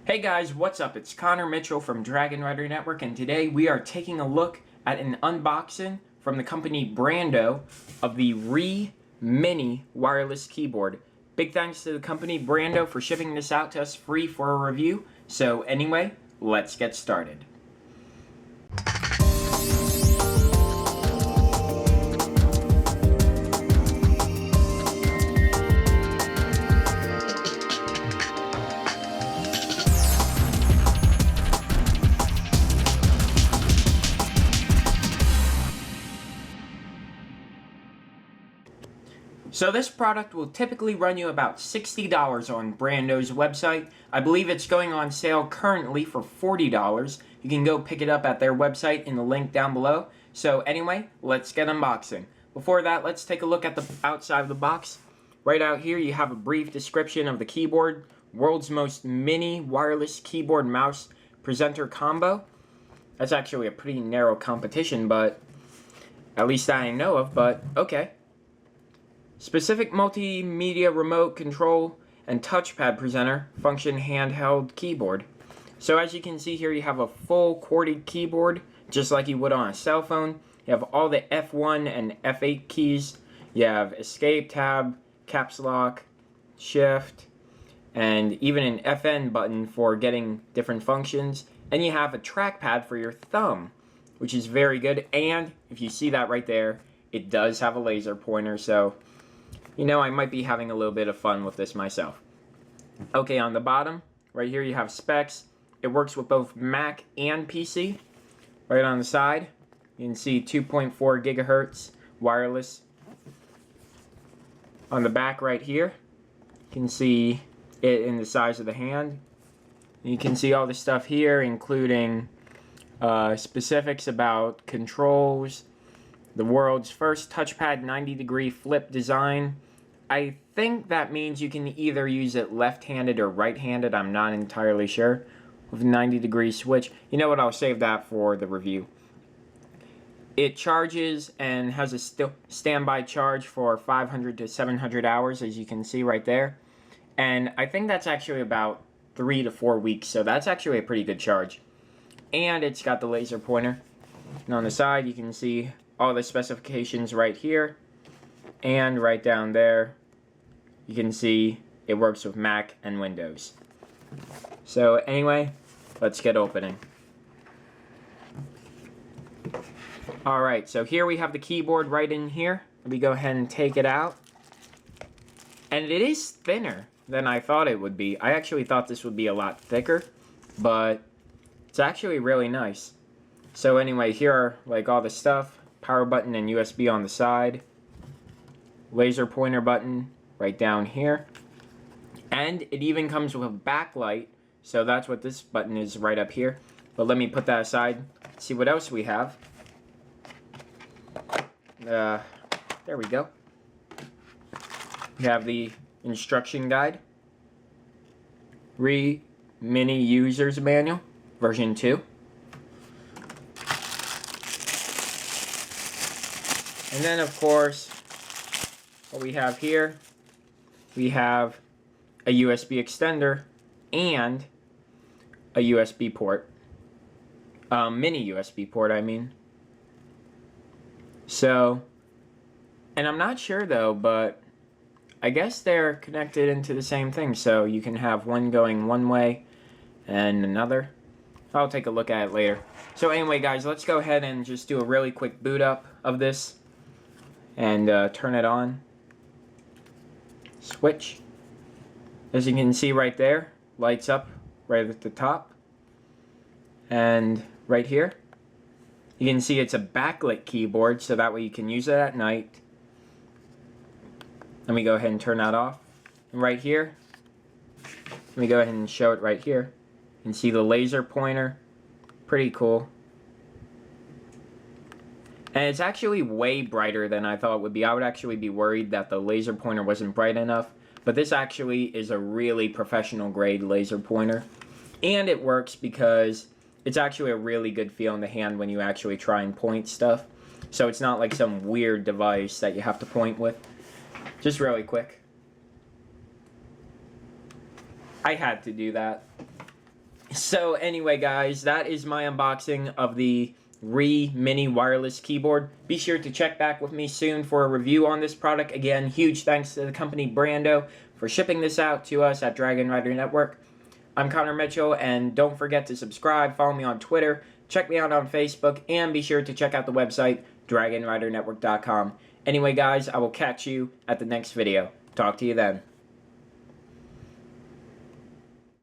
Hey guys, what's up? It's Connor Mitchell from DragonRiderNetwork, and today we are taking a look at an unboxing from the company Brando of the Rii Mini wireless keyboard. Big thanks to the company Brando for shipping this out to us free for a review. So anyway, let's get started. So this product will typically run you about $60 on Brando's website. I believe it's going on sale currently for $40. You can go pick it up at their website in the link down below. So anyway, let's get unboxing. Before that, let's take a look at the outside of the box. Right out here, you have a brief description of the keyboard. World's most mini wireless keyboard mouse presenter combo. That's actually a pretty narrow competition, but at least I know of, but okay. Specific multimedia remote control and touchpad presenter function handheld keyboard. So as you can see here, you have a full QWERTY keyboard, just like you would on a cell phone. You have all the F1 and F8 keys. You have escape, tab, caps lock, shift, and even an FN button for getting different functions. And you have a trackpad for your thumb, which is very good. And if you see that right there, it does have a laser pointer, so you know, I might be having a little bit of fun with this myself. Okay, on the bottom, right here you have specs. It works with both Mac and PC. Right on the side, you can see 2.4 gigahertz wireless. On the back right here, you can see it in the size of the hand. You can see all the stuff here, including specifics about controls, the world's first touchpad 90-degree flip design. I think that means you can either use it left-handed or right-handed. I'm not entirely sure. With a 90-degree switch. You know what? I'll save that for the review. It charges and has a standby charge for 500 to 700 hours, as you can see right there. And I think that's actually about 3 to 4 weeks, so that's actually a pretty good charge. And it's got the laser pointer. And on the side, you can see all the specifications right here, and right down there you can see it works with Mac and Windows. So anyway, let's get opening. Alright, so here we have the keyboard right in here. Let me go ahead and take it out. And it is thinner than I thought it would be. I actually thought this would be a lot thicker, but it's actually really nice. So anyway, here are like all the stuff. Power button and USB on the side, laser pointer button right down here, and it even comes with a backlight, so that's what this button is right up here. But let me put that aside, see what else we have. There we go. We have the instruction guide, Rii Mini User's Manual, version 2. And then, of course, what we have here, we have a USB extender and a USB port. Mini USB port, I mean. So, and I'm not sure though, but I guess they're connected into the same thing. So you can have one going one way and another. I'll take a look at it later. So anyway, guys, let's go ahead and just do a really quick boot up of this. And turn it on. Switch. As you can see right there, lights up right at the top. And right here, you can see it's a backlit keyboard, so that way you can use it at night. Let me go ahead and turn that off. And right here, let me go ahead and show it right here. You can see the laser pointer. Pretty cool. And it's actually way brighter than I thought it would be. I would actually be worried that the laser pointer wasn't bright enough. But this actually is a really professional grade laser pointer. And it works because it's actually a really good feel in the hand when you actually try and point stuff. So it's not like some weird device that you have to point with. Just really quick. I had to do that. So anyway, guys, that is my unboxing of the Rii Mini Wireless Keyboard. Be sure to check back with me soon for a review on this product. Again, huge thanks to the company Brando for shipping this out to us at Dragon Rider Network. I'm Connor Mitchell, and don't forget to subscribe, follow me on Twitter, check me out on Facebook, and be sure to check out the website, DragonRiderNetwork.com. Anyway, guys, I will catch you at the next video. Talk to you then.